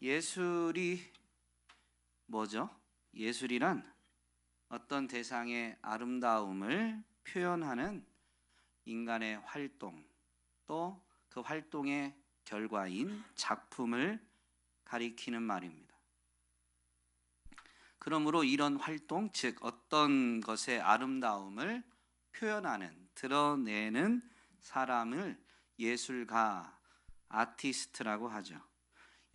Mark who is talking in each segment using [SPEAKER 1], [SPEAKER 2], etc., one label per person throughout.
[SPEAKER 1] 예술이 뭐죠? 예술이란 어떤 대상의 아름다움을 표현하는 인간의 활동, 또 그 활동의 결과인 작품을 가리키는 말입니다. 그러므로 이런 활동, 즉 어떤 것의 아름다움을 표현하는, 드러내는 사람을 예술가, 아티스트라고 하죠.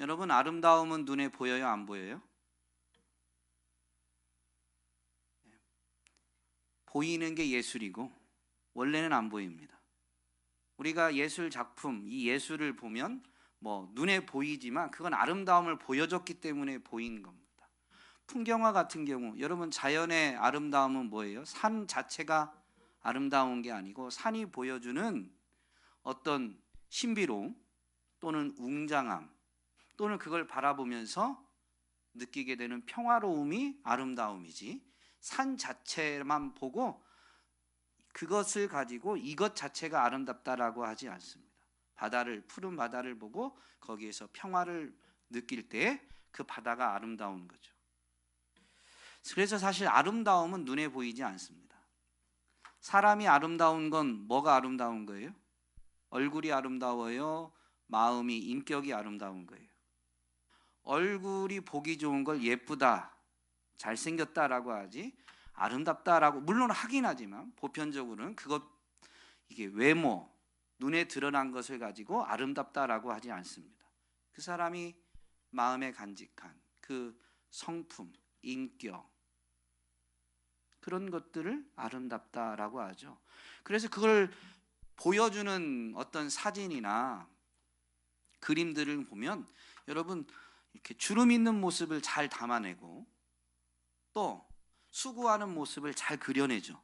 [SPEAKER 1] 여러분, 아름다움은 눈에 보여요, 안 보여요? 보이는 게 예술이고 원래는 안 보입니다. 우리가 예술 작품, 이 예술을 보면 눈에 보이지만 그건 아름다움을 보여줬기 때문에 보이는 겁니다. 풍경화 같은 경우, 여러분, 자연의 아름다움은 뭐예요? 산 자체가 아름다운 게 아니고 산이 보여주는 어떤 신비로움 또는 웅장함, 또는 그걸 바라보면서 느끼게 되는 평화로움이 아름다움이지, 산 자체만 보고 그것을 가지고 이것 자체가 아름답다라고 하지 않습니다. 푸른 바다를 보고 거기에서 평화를 느낄 때 그 바다가 아름다운 거죠. 그래서 사실 아름다움은 눈에 보이지 않습니다. 사람이 아름다운 건 뭐가 아름다운 거예요? 얼굴이 아름다워요? 마음이, 인격이 아름다운 거예요? 얼굴이 보기 좋은 걸 예쁘다, 잘생겼다라고 하지, 아름답다라고 물론 하긴 하지만 보편적으로는 이게 외모, 눈에 드러난 것을 가지고 아름답다라고 하지 않습니다. 그 사람이 마음에 간직한 그 성품, 인격, 그런 것들을 아름답다라고 하죠. 그래서 그걸 보여주는 어떤 사진이나 그림들을 보면 여러분, 이렇게 주름 있는 모습을 잘 담아내고 또 수고하는 모습을 잘 그려내죠.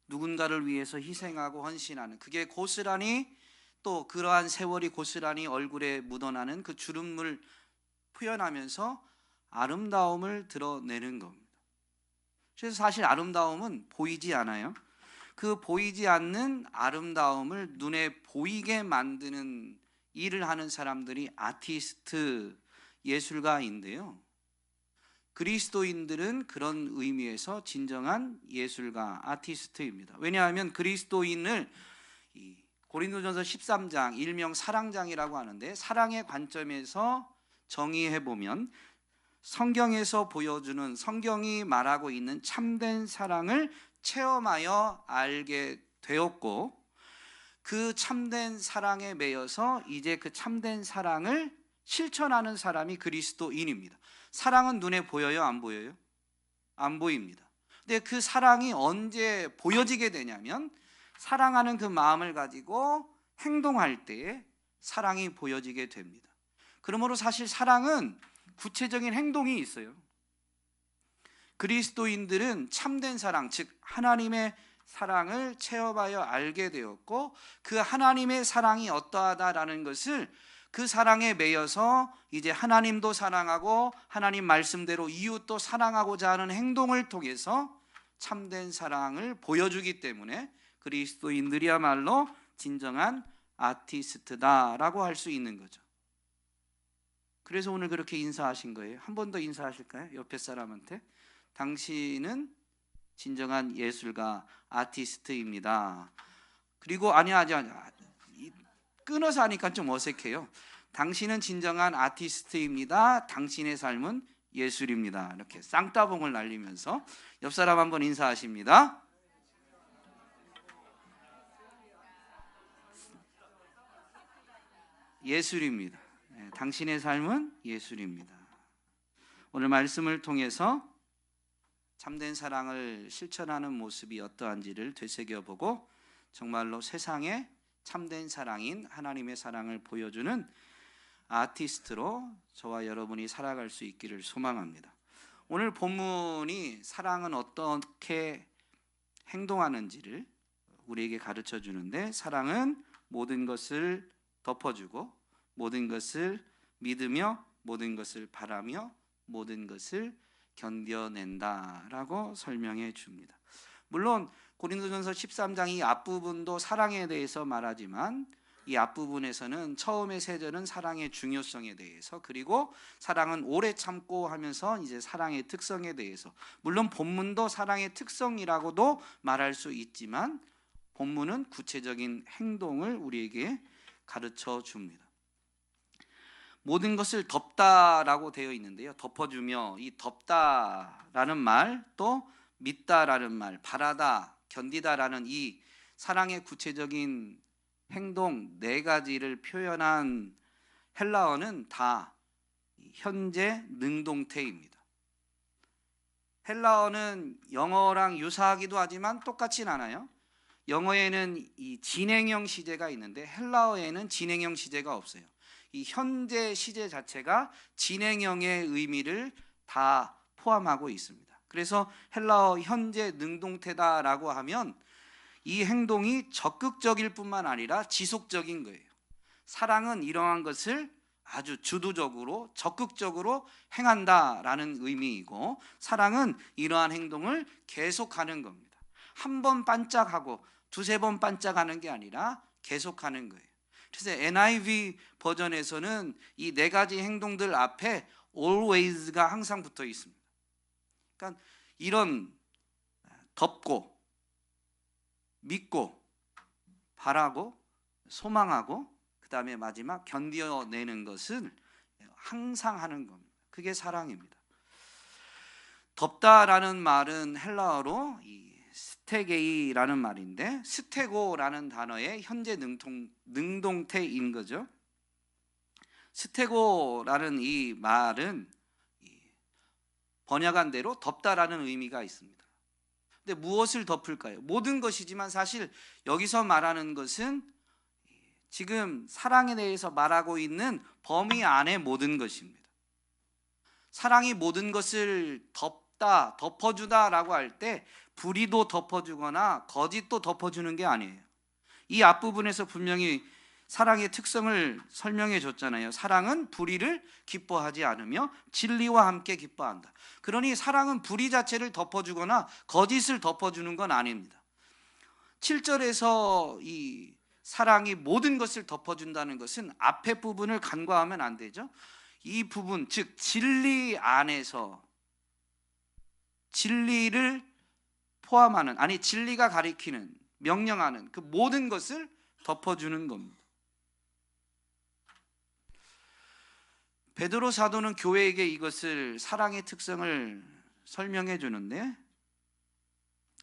[SPEAKER 1] 누군가를 위해서 희생하고 헌신하는, 그게 고스란히, 또 그러한 세월이 고스란히 얼굴에 묻어나는 그 주름을 표현하면서 아름다움을 드러내는 겁니다. 그래서 사실 아름다움은 보이지 않아요. 그 보이지 않는 아름다움을 눈에 보이게 만드는 일을 하는 사람들이 아티스트, 예술가인데요. 그리스도인들은 그런 의미에서 진정한 예술가, 아티스트입니다. 왜냐하면 그리스도인을 고린도전서 13장, 일명 사랑장이라고 하는데, 사랑의 관점에서 정의해 보면 성경에서 보여주는, 성경이 말하고 있는 참된 사랑을 체험하여 알게 되었고, 그 참된 사랑에 매여서 이제 그 참된 사랑을 실천하는 사람이 그리스도인입니다. 사랑은 눈에 보여요, 안 보여요? 안 보입니다. 근데 그 사랑이 언제 보여지게 되냐면, 사랑하는 그 마음을 가지고 행동할 때에 사랑이 보여지게 됩니다. 그러므로 사실 사랑은 구체적인 행동이 있어요. 그리스도인들은 참된 사랑, 즉 하나님의 사랑을 체험하여 알게 되었고, 그 하나님의 사랑이 어떠하다라는 것을, 그 사랑에 매여서 이제 하나님도 사랑하고 하나님 말씀대로 이웃도 사랑하고자 하는 행동을 통해서 참된 사랑을 보여주기 때문에 그리스도인들이야말로 진정한 아티스트다라고 할 수 있는 거죠. 그래서 오늘 그렇게 인사하신 거예요. 한 번 더 인사하실까요? 옆에 사람한테. 당신은 진정한 예술가, 아티스트입니다. 그리고 아니 끊어서 하니까 좀 어색해요. 당신은 진정한 아티스트입니다. 당신의 삶은 예술입니다. 이렇게 쌍따봉을 날리면서 옆 사람 한번 인사하십니다. 예술입니다. 네, 당신의 삶은 예술입니다. 오늘 말씀을 통해서 참된 사랑을 실천하는 모습이 어떠한지를 되새겨보고 정말로 세상에 참된 사랑인 하나님의 사랑을 보여주는 아티스트로 저와 여러분이 살아갈 수 있기를 소망합니다. 오늘 본문이 사랑은 어떻게 행동하는지를 우리에게 가르쳐 주는데, 사랑은 모든 것을 덮어주고 모든 것을 믿으며 모든 것을 바라며 모든 것을 견뎌낸다라고 설명해 줍니다. 물론 고린도전서 13장 이 앞부분도 사랑에 대해서 말하지만 이 앞부분에서는 처음의 세 절은 사랑의 중요성에 대해서, 그리고 사랑은 오래 참고 하면서 이제 사랑의 특성에 대해서, 물론 본문도 사랑의 특성이라고도 말할 수 있지만 본문은 구체적인 행동을 우리에게 가르쳐 줍니다. 모든 것을 덮다라고 되어 있는데요, 덮어주며, 이 덮다라는 말, 또 믿다라는 말, 바라다, 견디다라는 이 사랑의 구체적인 행동 네 가지를 표현한 헬라어는 다 현재 능동태입니다. 헬라어는 영어랑 유사하기도 하지만 똑같진 않아요. 영어에는 이 진행형 시제가 있는데 헬라어에는 진행형 시제가 없어요. 이 현재 시제 자체가 진행형의 의미를 다 포함하고 있습니다. 그래서 헬라어 현재 능동태다라고 하면 이 행동이 적극적일 뿐만 아니라 지속적인 거예요. 사랑은 이러한 것을 아주 주도적으로 적극적으로 행한다라는 의미이고, 사랑은 이러한 행동을 계속하는 겁니다. 한 번 반짝하고 두세 번 반짝하는 게 아니라 계속하는 거예요. 그래서 NIV 버전에서는 이 네 가지 행동들 앞에 always가 항상 붙어 있습니다. 그러니까 이런 덮고 믿고 바라고 소망하고 그 다음에 마지막 견뎌내는 것을 항상 하는 겁니다. 그게 사랑입니다. 덮다라는 말은 헬라어로 이 스테게이라는 말인데, 스테고라는 단어의 현재 능동태인 거죠. 스테고라는 이 말은 번역한 대로 덮다라는 의미가 있습니다. 근데 무엇을 덮을까요? 모든 것이지만 사실 여기서 말하는 것은 지금 사랑에 대해서 말하고 있는 범위 안의 모든 것입니다. 사랑이 모든 것을 덮다, 덮어주다라고 할 때 불의도 덮어주거나 거짓도 덮어주는 게 아니에요. 이 앞부분에서 분명히 사랑의 특성을 설명해 줬잖아요. 사랑은 불의를 기뻐하지 않으며 진리와 함께 기뻐한다. 그러니 사랑은 불의 자체를 덮어주거나 거짓을 덮어주는 건 아닙니다. 7절에서 이 사랑이 모든 것을 덮어준다는 것은 앞에 부분을 간과하면 안 되죠. 이 부분, 즉 진리 안에서 진리를 포함하는, 아니 진리가 가리키는, 명령하는 그 모든 것을 덮어주는 겁니다. 베드로 사도는 교회에게 이것을, 사랑의 특성을 설명해 주는데,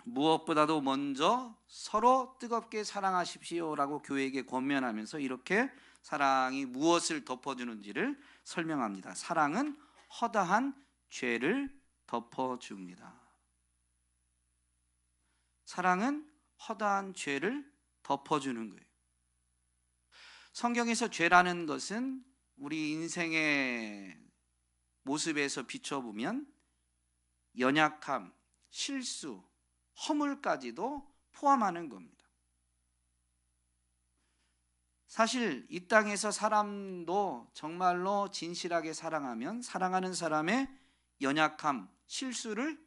[SPEAKER 1] 무엇보다도 먼저 서로 뜨겁게 사랑하십시오라고 교회에게 권면하면서 이렇게 사랑이 무엇을 덮어주는지를 설명합니다. 사랑은 허다한 죄를 덮어줍니다. 사랑은 허다한 죄를 덮어주는 거예요. 성경에서 죄라는 것은 우리 인생의 모습에서 비춰보면 연약함, 실수, 허물까지도 포함하는 겁니다. 사실 이 땅에서 사람도 정말로 진실하게 사랑하면 사랑하는 사람의 연약함, 실수를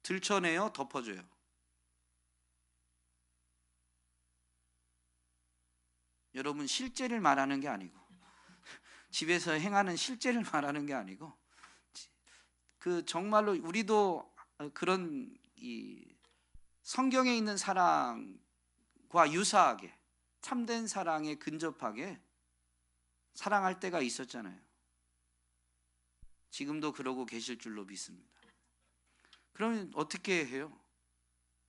[SPEAKER 1] 들춰내어 덮어줘요. 여러분, 실제를 말하는 게 아니고, 집에서 행하는 실제를 말하는 게 아니고, 그 정말로 우리도 그런 이 성경에 있는 사랑과 유사하게 참된 사랑에 근접하게 사랑할 때가 있었잖아요. 지금도 그러고 계실 줄로 믿습니다. 그러면 어떻게 해요?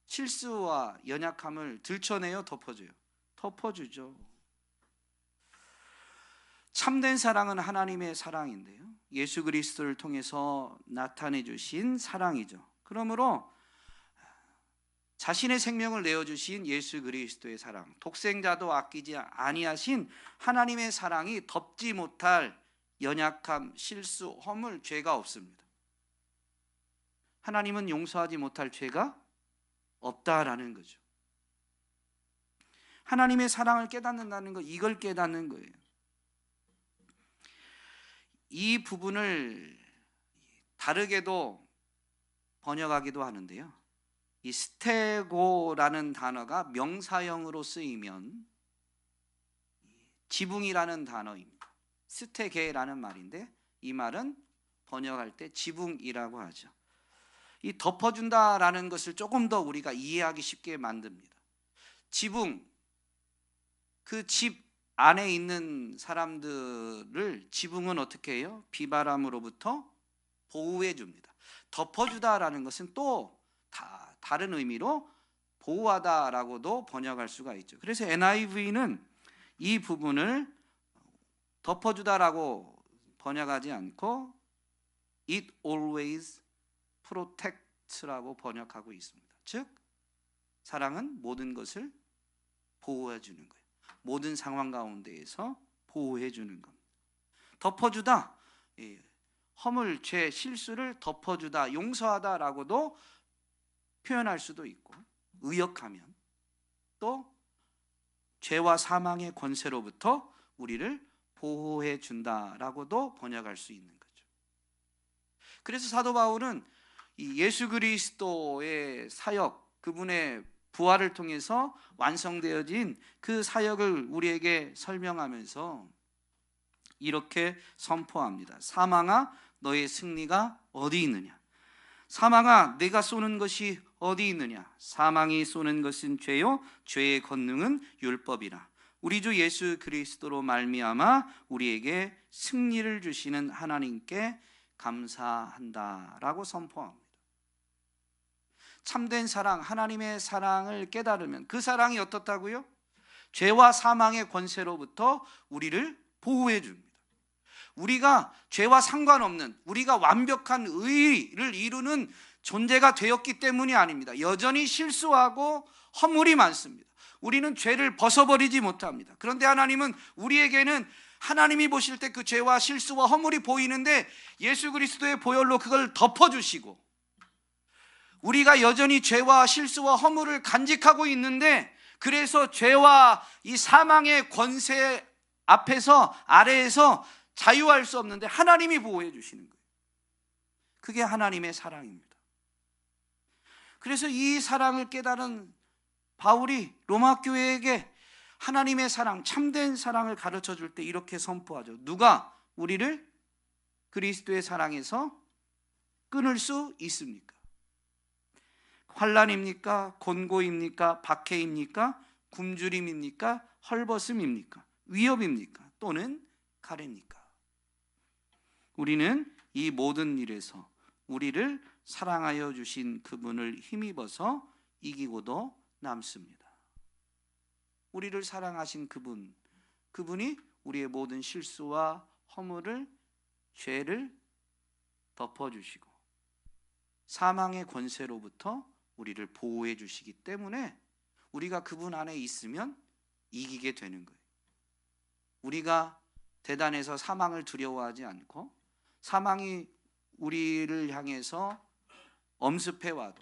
[SPEAKER 1] 실수와 연약함을 들춰내어 덮어줘요. 덮어주죠. 참된 사랑은 하나님의 사랑인데요, 예수 그리스도를 통해서 나타내 주신 사랑이죠. 그러므로 자신의 생명을 내어주신 예수 그리스도의 사랑, 독생자도 아끼지 아니하신 하나님의 사랑이 덮지 못할 연약함, 실수, 허물, 죄가 없습니다. 하나님은 용서하지 못할 죄가 없다라는 거죠. 하나님의 사랑을 깨닫는다는 거, 이걸 깨닫는 거예요. 이 부분을 다르게도 번역하기도 하는데요, 이 스테고라는 단어가 명사형으로 쓰이면 지붕이라는 단어입니다. 스테게라는 말인데 이 말은 번역할 때 지붕이라고 하죠. 이 덮어준다라는 것을 조금 더 우리가 이해하기 쉽게 만듭니다. 지붕, 그 집 안에 있는 사람들을 지붕은 어떻게 해요? 비바람으로부터 보호해 줍니다. 덮어주다라는 것은 또 다른 의미로 보호하다라고도 번역할 수가 있죠. 그래서 NIV는 이 부분을 덮어주다라고 번역하지 않고 It always protects라고 번역하고 있습니다. 즉 사랑은 모든 것을 보호해 주는 거예요. 모든 상황 가운데에서 보호해 주는 겁니다. 덮어주다, 허물, 죄, 실수를 덮어주다, 용서하다라고도 표현할 수도 있고, 의역하면 또 죄와 사망의 권세로부터 우리를 보호해 준다라고도 번역할 수 있는 거죠. 그래서 사도 바울은 이 예수 그리스도의 사역, 그분의 부활을 통해서 완성되어진 그 사역을 우리에게 설명하면서 이렇게 선포합니다. 사망아, 너의 승리가 어디 있느냐? 사망아, 내가 쏘는 것이 어디 있느냐? 사망이 쏘는 것은 죄요, 죄의 권능은 율법이라. 우리 주 예수 그리스도로 말미암아 우리에게 승리를 주시는 하나님께 감사한다라고 선포합니다. 참된 사랑, 하나님의 사랑을 깨달으면 그 사랑이 어떻다고요? 죄와 사망의 권세로부터 우리를 보호해 줍니다. 우리가 죄와 상관없는, 우리가 완벽한 의를 이루는 존재가 되었기 때문이 아닙니다. 여전히 실수하고 허물이 많습니다. 우리는 죄를 벗어버리지 못합니다. 그런데 하나님은 우리에게는 하나님이 보실 때 그 죄와 실수와 허물이 보이는데 예수 그리스도의 보혈로 그걸 덮어주시고, 우리가 여전히 죄와 실수와 허물을 간직하고 있는데, 그래서 죄와 이 사망의 권세 앞에서, 아래에서 자유할 수 없는데 하나님이 보호해 주시는 거예요. 그게 하나님의 사랑입니다. 그래서 이 사랑을 깨달은 바울이 로마 교회에게 하나님의 사랑, 참된 사랑을 가르쳐 줄 때 이렇게 선포하죠. 누가 우리를 그리스도의 사랑에서 끊을 수 있습니까? 환난입니까? 곤고입니까? 박해입니까? 굶주림입니까? 헐벗음입니까? 위협입니까? 또는 가래입니까? 우리는 이 모든 일에서 우리를 사랑하여 주신 그분을 힘입어서 이기고도 남습니다. 우리를 사랑하신 그분이 우리의 모든 실수와 허물을, 죄를 덮어주시고 사망의 권세로부터 우리를 보호해 주시기 때문에 우리가 그분 안에 있으면 이기게 되는 거예요. 우리가 대단해서 사망을 두려워하지 않고, 사망이 우리를 향해서 엄습해 와도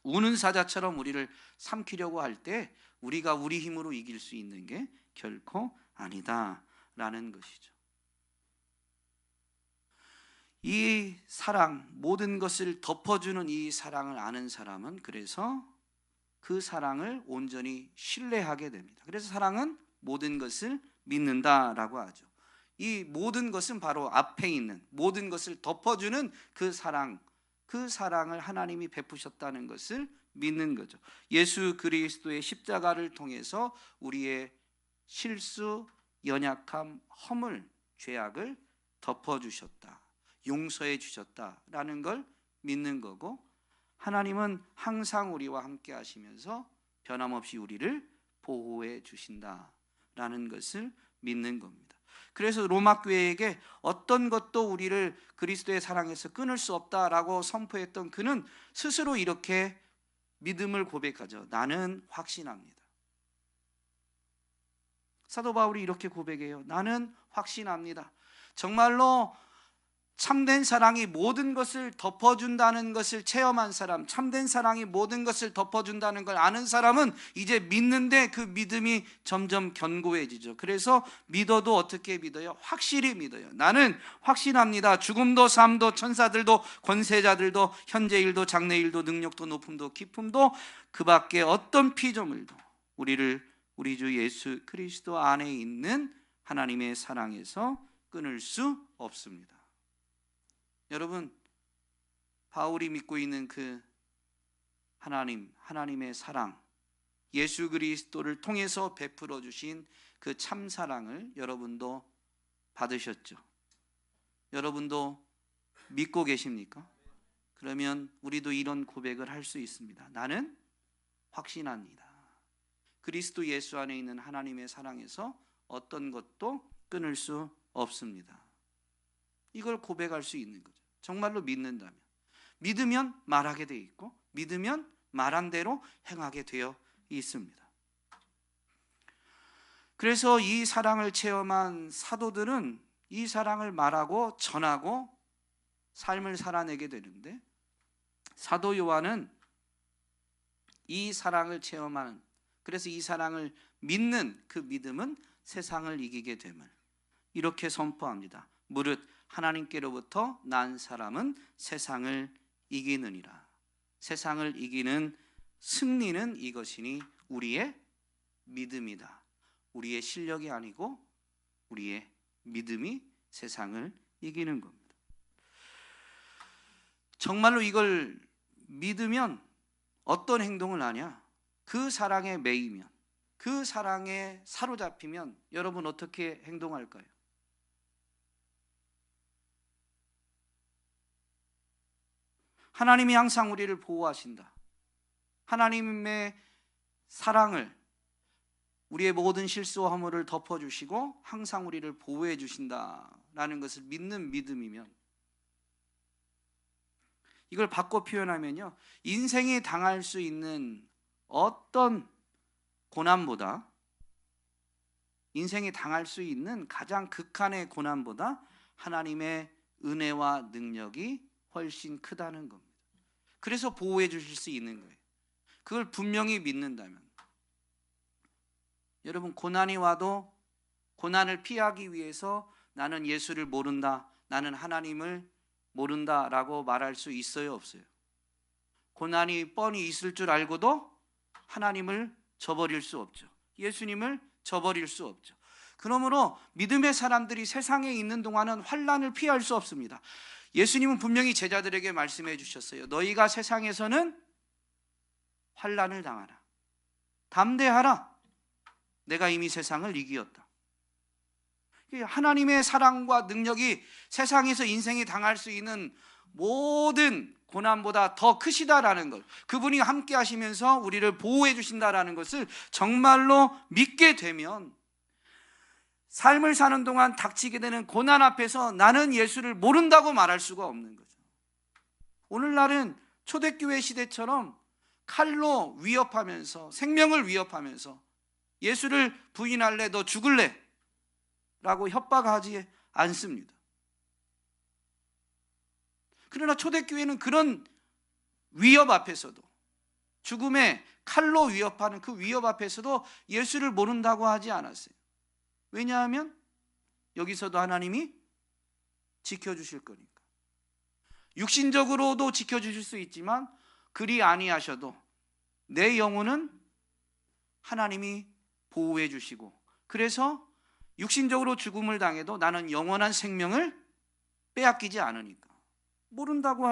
[SPEAKER 1] 우는 사자처럼 우리를 삼키려고 할 때 우리가 우리 힘으로 이길 수 있는 게 결코 아니다라는 것이죠. 이 사랑, 모든 것을 덮어주는 이 사랑을 아는 사람은 그래서 그 사랑을 온전히 신뢰하게 됩니다. 그래서 사랑은 모든 것을 믿는다라고 하죠. 이 모든 것은 바로 앞에 있는 모든 것을 덮어주는 그 사랑을 하나님이 베푸셨다는 것을 믿는 거죠. 예수 그리스도의 십자가를 통해서 우리의 실수, 연약함, 허물, 죄악을 덮어주셨다, 용서해 주셨다라는 걸 믿는 거고, 하나님은 항상 우리와 함께 하시면서 변함없이 우리를 보호해 주신다라는 것을 믿는 겁니다. 그래서 로마 교회에게 어떤 것도 우리를 그리스도의 사랑에서 끊을 수 없다라고 선포했던 그는 스스로 이렇게 믿음을 고백하죠. 나는 확신합니다. 사도 바울이 이렇게 고백해요. 나는 확신합니다. 정말로 참된 사랑이 모든 것을 덮어준다는 것을 체험한 사람, 참된 사랑이 모든 것을 덮어준다는 걸 아는 사람은 이제 믿는데 그 믿음이 점점 견고해지죠. 그래서 믿어도 어떻게 믿어요? 확실히 믿어요. 나는 확신합니다. 죽음도 삶도 천사들도 권세자들도 현재일도 장래일도 능력도 높음도 깊음도 그 밖에 어떤 피조물도 우리를 우리 주 예수 그리스도 안에 있는 하나님의 사랑에서 끊을 수 없습니다. 여러분, 바울이 믿고 있는 그 하나님의 사랑, 예수 그리스도를 통해서 베풀어 주신 그 참 사랑을 여러분도 받으셨죠? 여러분도 믿고 계십니까? 그러면 우리도 이런 고백을 할 수 있습니다. 나는 확신합니다. 그리스도 예수 안에 있는 하나님의 사랑에서 어떤 것도 끊을 수 없습니다. 이걸 고백할 수 있는 거죠. 정말로 믿는다면. 믿으면 말하게 되어 있고, 믿으면 말한 대로 행하게 되어 있습니다. 그래서 이 사랑을 체험한 사도들은 이 사랑을 말하고 전하고 삶을 살아내게 되는데, 사도 요한은 이 사랑을 체험하는, 그래서 이 사랑을 믿는 그 믿음은 세상을 이기게 됨을 이렇게 선포합니다. 무릇 하나님께로부터 난 사람은 세상을 이기느니라. 세상을 이기는 승리는 이것이니 우리의 믿음이다. 우리의 실력이 아니고 우리의 믿음이 세상을 이기는 겁니다. 정말로 이걸 믿으면 어떤 행동을 하냐? 그 사랑에 매이면, 그 사랑에 사로잡히면 여러분 어떻게 행동할까요? 하나님이 항상 우리를 보호하신다. 하나님의 사랑을, 우리의 모든 실수와 허물을 덮어주시고 항상 우리를 보호해 주신다라는 것을 믿는 믿음이면, 이걸 바꿔 표현하면요, 인생이 당할 수 있는 어떤 고난보다, 인생이 당할 수 있는 가장 극한의 고난보다 하나님의 은혜와 능력이 훨씬 크다는 겁니다. 그래서 보호해 주실 수 있는 거예요. 그걸 분명히 믿는다면. 여러분, 고난이 와도 고난을 피하기 위해서 나는 예수를 모른다, 나는 하나님을 모른다라고 말할 수 있어요, 없어요? 고난이 뻔히 있을 줄 알고도 하나님을 저버릴 수 없죠. 예수님을 저버릴 수 없죠. 그러므로 믿음의 사람들이 세상에 있는 동안은 환난을 피할 수 없습니다. 예수님은 분명히 제자들에게 말씀해 주셨어요. 너희가 세상에서는 환난을 당하라. 담대하라. 내가 이미 세상을 이기었다. 하나님의 사랑과 능력이 세상에서 인생이 당할 수 있는 모든 고난보다 더 크시다라는 것, 그분이 함께 하시면서 우리를 보호해 주신다라는 것을 정말로 믿게 되면 삶을 사는 동안 닥치게 되는 고난 앞에서 나는 예수를 모른다고 말할 수가 없는 거죠. 오늘날은 초대교회 시대처럼 칼로 위협하면서, 생명을 위협하면서 예수를 부인할래, 너 죽을래 라고 협박하지 않습니다. 그러나 초대교회는 그런 위협 앞에서도, 죽음의 칼로 위협하는 그 위협 앞에서도 예수를 모른다고 하지 않았어요. 왜냐하면 여기서도 하나님이 지켜주실 거니까. 육신적으로도 지켜주실 수 있지만 그리 아니하셔도 내 영혼은 하나님이 보호해 주시고, 그래서 육신적으로 죽음을 당해도 나는 영원한 생명을 빼앗기지 않으니까 모른다고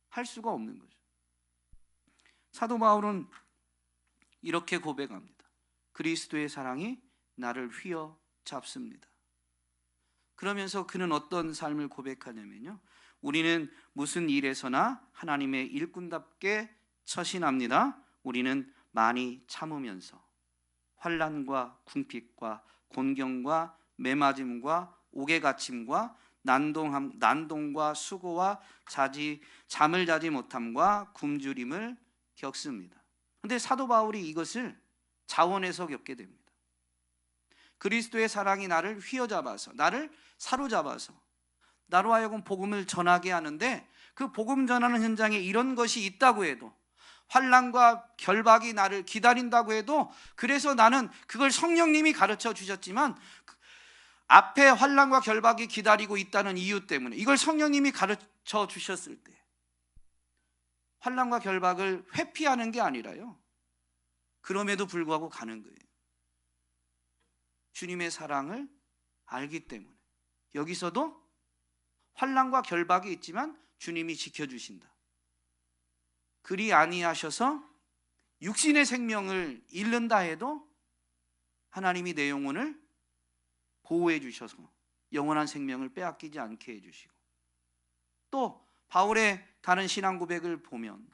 [SPEAKER 1] 할 수가 없는 거죠. 사도 바울은 이렇게 고백합니다. 그리스도의 사랑이 나를 휘어잡습니다. 그러면서 그는 어떤 삶을 고백하냐면요, 우리는 무슨 일에서나 하나님의 일꾼답게 처신합니다. 우리는 많이 참으면서 환난과 궁핍과 곤경과 매맞음과 옥에 갇힘과 난동과 수고와 잠을 자지 못함과 굶주림을 겪습니다. 그런데 사도 바울이 이것을 자원해서 겪게 됩니다. 그리스도의 사랑이 나를 휘어잡아서, 나를 사로잡아서 나로 하여금 복음을 전하게 하는데, 그 복음 전하는 현장에 이런 것이 있다고 해도, 환난과 결박이 나를 기다린다고 해도, 그래서 나는 그걸 성령님이 가르쳐 주셨지만 앞에 환난과 결박이 기다리고 있다는 이유 때문에, 이걸 성령님이 가르쳐 주셨을 때 환난과 결박을 회피하는 게 아니라요, 그럼에도 불구하고 가는 거예요. 주님의 사랑을 알기 때문에. 여기서도 환난과 결박이 있지만 주님이 지켜주신다. 그리 아니하셔서 육신의 생명을 잃는다 해도 하나님이 내 영혼을 보호해 주셔서 영원한 생명을 빼앗기지 않게 해주시고, 또 바울의 다른 신앙 고백을 보면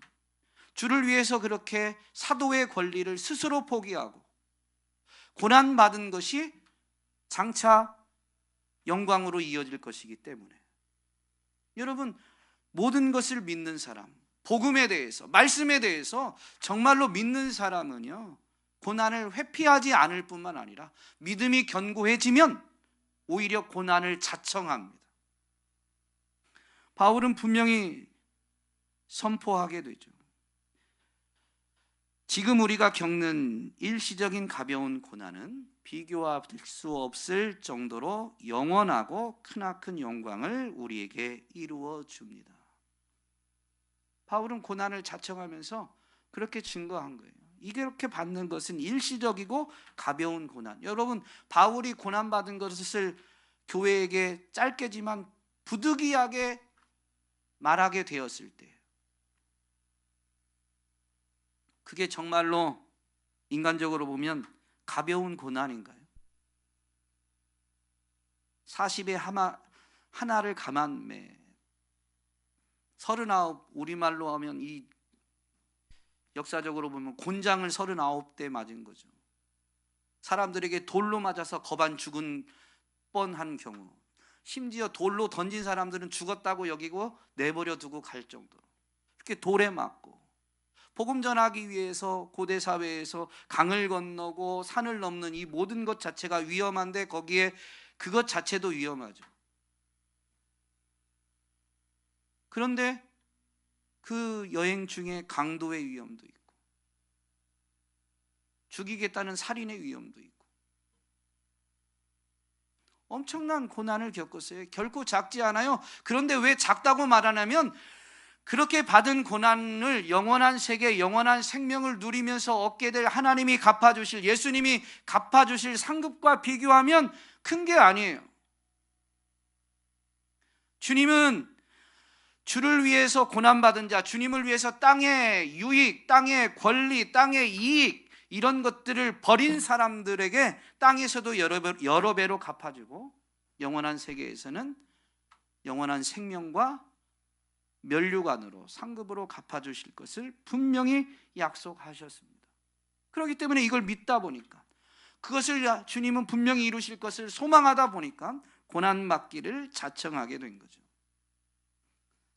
[SPEAKER 1] 주를 위해서 그렇게 사도의 권리를 스스로 포기하고 고난받은 것이 장차 영광으로 이어질 것이기 때문에, 여러분, 모든 것을 믿는 사람, 복음에 대해서, 말씀에 대해서 정말로 믿는 사람은요, 고난을 회피하지 않을 뿐만 아니라 믿음이 견고해지면 오히려 고난을 자청합니다. 바울은 분명히 선포하게 되죠. 지금 우리가 겪는 일시적인 가벼운 고난은 비교할 수 없을 정도로 영원하고 크나큰 영광을 우리에게 이루어 줍니다. 바울은 고난을 자청하면서 그렇게 증거한 거예요. 이렇게 받는 것은 일시적이고 가벼운 고난. 여러분, 바울이 고난받은 것을 교회에게 짧게지만 부득이하게 말하게 되었을 때, 그게 정말로 인간적으로 보면 가벼운 고난인가요? 40에 하나를 감안매 39, 우리말로 하면 이 역사적으로 보면 곤장을 39대 맞은 거죠. 사람들에게 돌로 맞아서 거반 죽은 뻔한 경우, 심지어 돌로 던진 사람들은 죽었다고 여기고 내버려 두고 갈 정도로 이렇게 돌에 맞고, 복음 전하기 위해서 고대 사회에서 강을 건너고 산을 넘는 이 모든 것 자체가 위험한데 거기에 그것 자체도 위험하죠. 그런데 그 여행 중에 강도의 위험도 있고 죽이겠다는 살인의 위험도 있고 엄청난 고난을 겪었어요. 결코 작지 않아요. 그런데 왜 작다고 말하냐면, 그렇게 받은 고난을 영원한 세계, 영원한 생명을 누리면서 얻게 될 하나님이 갚아주실, 예수님이 갚아주실 상급과 비교하면 큰 게 아니에요. 주님은 주를 위해서 고난받은 자, 주님을 위해서 땅의 유익, 땅의 권리, 땅의 이익, 이런 것들을 버린 사람들에게 땅에서도 여러 배로 갚아주고 영원한 세계에서는 영원한 생명과 면류관으로 상급으로 갚아주실 것을 분명히 약속하셨습니다. 그렇기 때문에 이걸 믿다 보니까, 그것을 주님은 분명히 이루실 것을 소망하다 보니까 고난받기를 자청하게 된 거죠.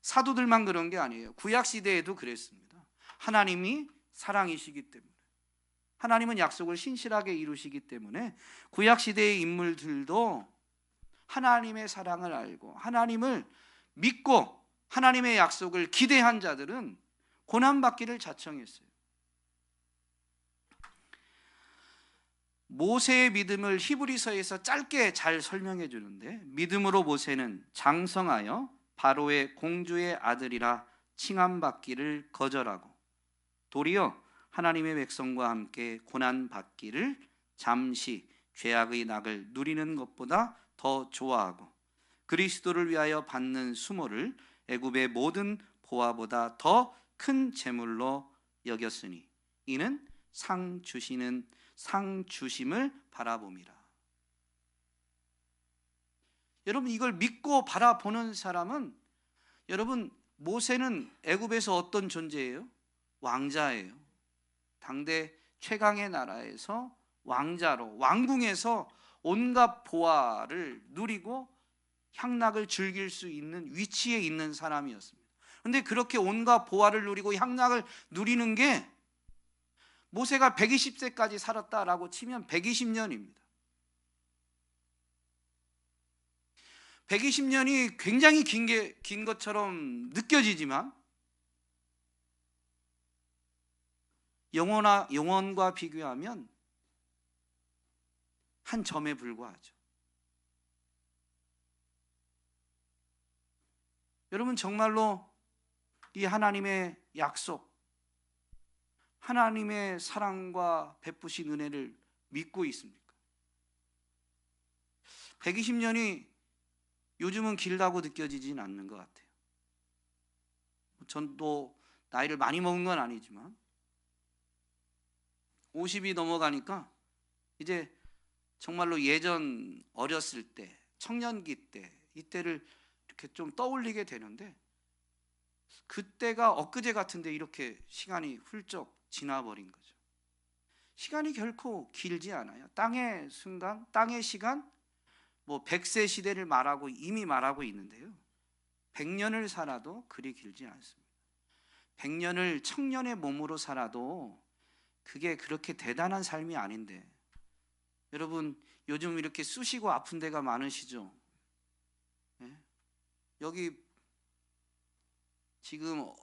[SPEAKER 1] 사도들만 그런 게 아니에요. 구약시대에도 그랬습니다. 하나님이 사랑이시기 때문에, 하나님은 약속을 신실하게 이루시기 때문에 구약시대의 인물들도 하나님의 사랑을 알고 하나님을 믿고 하나님의 약속을 기대한 자들은 고난받기를 자청했어요. 모세의 믿음을 히브리서에서 짧게 잘 설명해 주는데, 믿음으로 모세는 장성하여 바로의 공주의 아들이라 칭함받기를 거절하고 도리어 하나님의 백성과 함께 고난받기를 잠시 죄악의 낙을 누리는 것보다 더 좋아하고 그리스도를 위하여 받는 수모를 애굽의 모든 보화보다 더 큰 재물로 여겼으니 이는 상 주심을 바라봄이라. 여러분, 이걸 믿고 바라보는 사람은, 여러분, 모세는 애굽에서 어떤 존재예요? 왕자예요. 당대 최강의 나라에서 왕자로, 왕궁에서 온갖 보화를 누리고 향락을 즐길 수 있는 위치에 있는 사람이었습니다. 그런데 그렇게 온갖 보화를 누리고 향락을 누리는 게, 모세가 120세까지 살았다라고 치면 120년입니다. 120년이 굉장히 긴 것처럼 느껴지지만 영원과 비교하면 한 점에 불과하죠. 여러분, 정말로 이 하나님의 약속, 하나님의 사랑과 베푸신 은혜를 믿고 있습니까? 120년이 요즘은 길다고 느껴지진 않는 것 같아요. 전도 나이를 많이 먹은 건 아니지만 50이 넘어가니까 이제 정말로 예전 어렸을 때, 청년기 때, 이때를 이렇게 좀 떠올리게 되는데, 그때가 엊그제 같은데 이렇게 시간이 훌쩍 지나버린 거죠. 시간이 결코 길지 않아요. 땅의 순간, 땅의 시간, 뭐 100세 시대를 말하고 이미 말하고 있는데요, 100년을 살아도 그리 길지 않습니다. 100년을 청년의 몸으로 살아도 그게 그렇게 대단한 삶이 아닌데, 여러분 요즘 이렇게 쑤시고 아픈 데가 많으시죠? 네? 여기 지금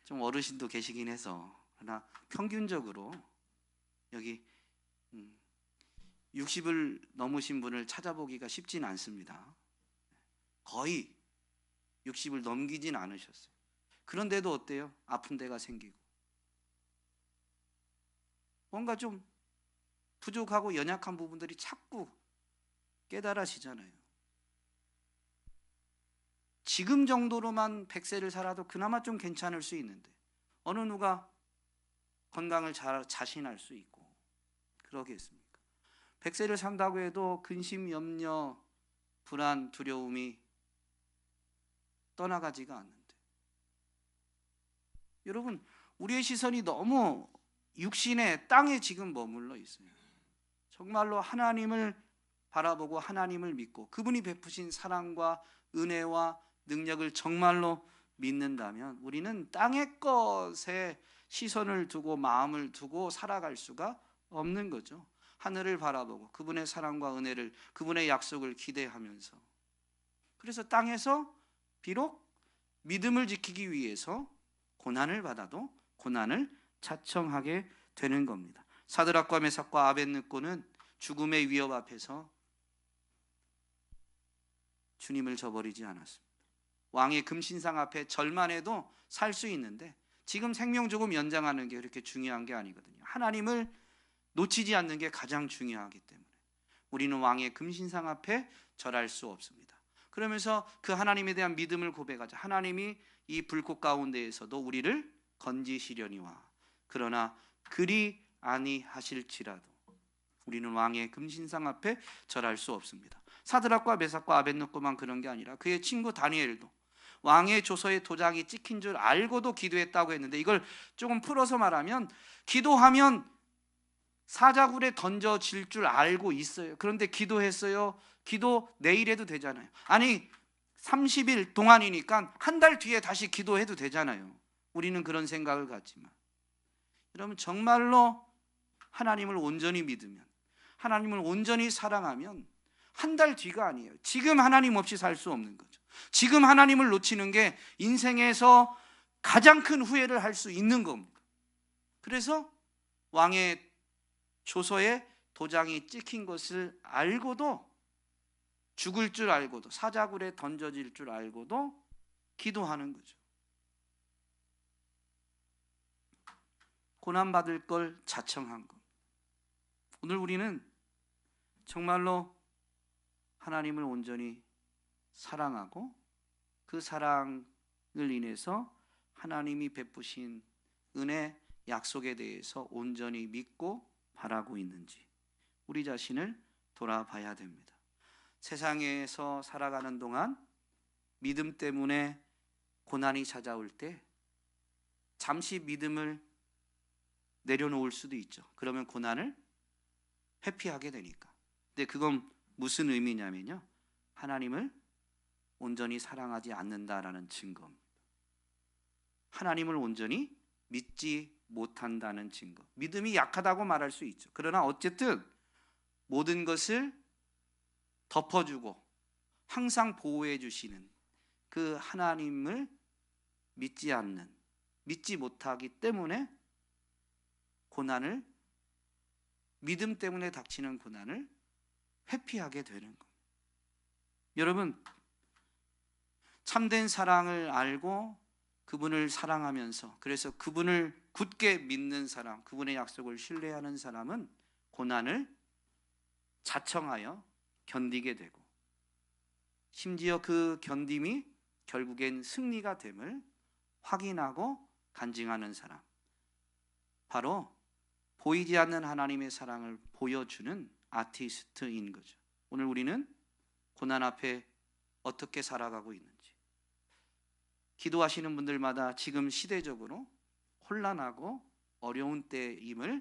[SPEAKER 1] 좀 어르신도 계시긴 해서, 그러나 평균적으로 여기 60을 넘으신 분을 찾아보기가 쉽진 않습니다. 거의 60을 넘기진 않으셨어요. 그런데도 어때요? 아픈 데가 생기고 뭔가 좀 부족하고 연약한 부분들이 자꾸 깨달아지잖아요. 지금 정도로만 100세를 살아도 그나마 좀 괜찮을 수 있는데, 어느 누가 건강을 자신할 수 있고 그러겠습니까? 100세를 산다고 해도 근심, 염려, 불안, 두려움이 떠나가지가 않는데, 여러분 우리의 시선이 너무 육신의 땅에 지금 머물러 있어요. 정말로 하나님을 바라보고 하나님을 믿고 그분이 베푸신 사랑과 은혜와 능력을 정말로 믿는다면 우리는 땅의 것에 시선을 두고 마음을 두고 살아갈 수가 없는 거죠. 하늘을 바라보고 그분의 사랑과 은혜를, 그분의 약속을 기대하면서, 그래서 땅에서 비록 믿음을 지키기 위해서 고난을 받아도 고난을 자청하게 되는 겁니다. 사드락과 메삭과 아벳느고는 죽음의 위협 앞에서 주님을 저버리지 않았습니다. 왕의 금신상 앞에 절만 해도 살 수 있는데, 지금 생명 조금 연장하는 게 그렇게 중요한 게 아니거든요. 하나님을 놓치지 않는 게 가장 중요하기 때문에 우리는 왕의 금신상 앞에 절할 수 없습니다. 그러면서 그 하나님에 대한 믿음을 고백하자. 하나님이 이 불꽃 가운데에서도 우리를 건지시려니와, 그러나 그리 아니하실지라도 우리는 왕의 금신상 앞에 절할 수 없습니다. 사드락과 메삭과 아벳느고만 그런 게 아니라 그의 친구 다니엘도 왕의 조서에 도장이 찍힌 줄 알고도 기도했다고 했는데, 이걸 조금 풀어서 말하면 기도하면 사자굴에 던져질 줄 알고 있어요. 그런데 기도했어요. 기도 내일 해도 되잖아요. 아니 30일 동안이니까 한 달 뒤에 다시 기도해도 되잖아요. 우리는 그런 생각을 갖지만, 여러분 정말로 하나님을 온전히 믿으면, 하나님을 온전히 사랑하면 한 달 뒤가 아니에요. 지금 하나님 없이 살 수 없는 거죠. 지금 하나님을 놓치는 게 인생에서 가장 큰 후회를 할 수 있는 겁니다. 그래서 왕의 조서에 도장이 찍힌 것을 알고도, 죽을 줄 알고도, 사자굴에 던져질 줄 알고도 기도하는 거죠. 고난받을 걸 자청한 것. 오늘 우리는 정말로 하나님을 온전히 사랑하고 그 사랑을 인해서 하나님이 베푸신 은혜, 약속에 대해서 온전히 믿고 바라고 있는지 우리 자신을 돌아봐야 됩니다. 세상에서 살아가는 동안 믿음 때문에 고난이 찾아올 때 잠시 믿음을 내려놓을 수도 있죠. 그러면 고난을 회피하게 되니까. 근데 그건 무슨 의미냐면요, 하나님을 온전히 사랑하지 않는다라는 증거입니다. 하나님을 온전히 믿지 못한다는 증거. 믿음이 약하다고 말할 수 있죠. 그러나 어쨌든 모든 것을 덮어주고 항상 보호해 주시는 그 하나님을 믿지 않는, 믿지 못하기 때문에 고난을, 믿음 때문에 닥치는 고난을 회피하게 되는 겁니다. 여러분, 참된 사랑을 알고 그분을 사랑하면서 그래서 그분을 굳게 믿는 사람, 그분의 약속을 신뢰하는 사람은 고난을 자청하여 견디게 되고 심지어 그 견딤이 결국엔 승리가 됨을 확인하고 간증하는 사람, 바로 보이지 않는 하나님의 사랑을 보여주는 아티스트인 거죠. 오늘 우리는 고난 앞에 어떻게 살아가고 있는지, 기도하시는 분들마다 지금 시대적으로 혼란하고 어려운 때임을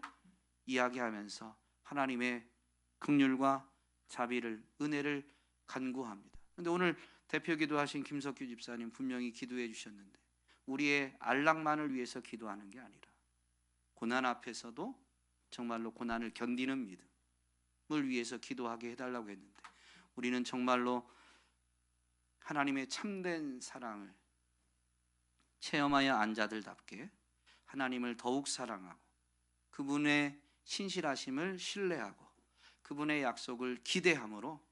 [SPEAKER 1] 이야기하면서 하나님의 긍휼과 자비를, 은혜를 간구합니다. 그런데 오늘 대표 기도하신 김석규 집사님 분명히 기도해 주셨는데 우리의 안락만을 위해서 기도하는 게 아니라 고난 앞에서도 정말로 고난을 견디는 믿음을 위해서 기도하게 해달라고 했는데 우리는 정말로 하나님의 참된 사랑을 체험하여 안 자들답게 하나님을 더욱 사랑하고 그분의 신실하심을 신뢰하고 그분의 약속을 기대함으로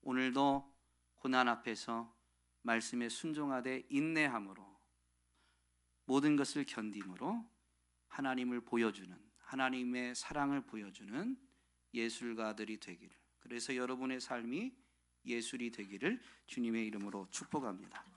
[SPEAKER 1] 오늘도 고난 앞에서 말씀에 순종하되 인내함으로 모든 것을 견딤으로 하나님을 보여주는, 하나님의 사랑을 보여주는 예술가들이 되기를, 그래서 여러분의 삶이 예술이 되기를 주님의 이름으로 축복합니다.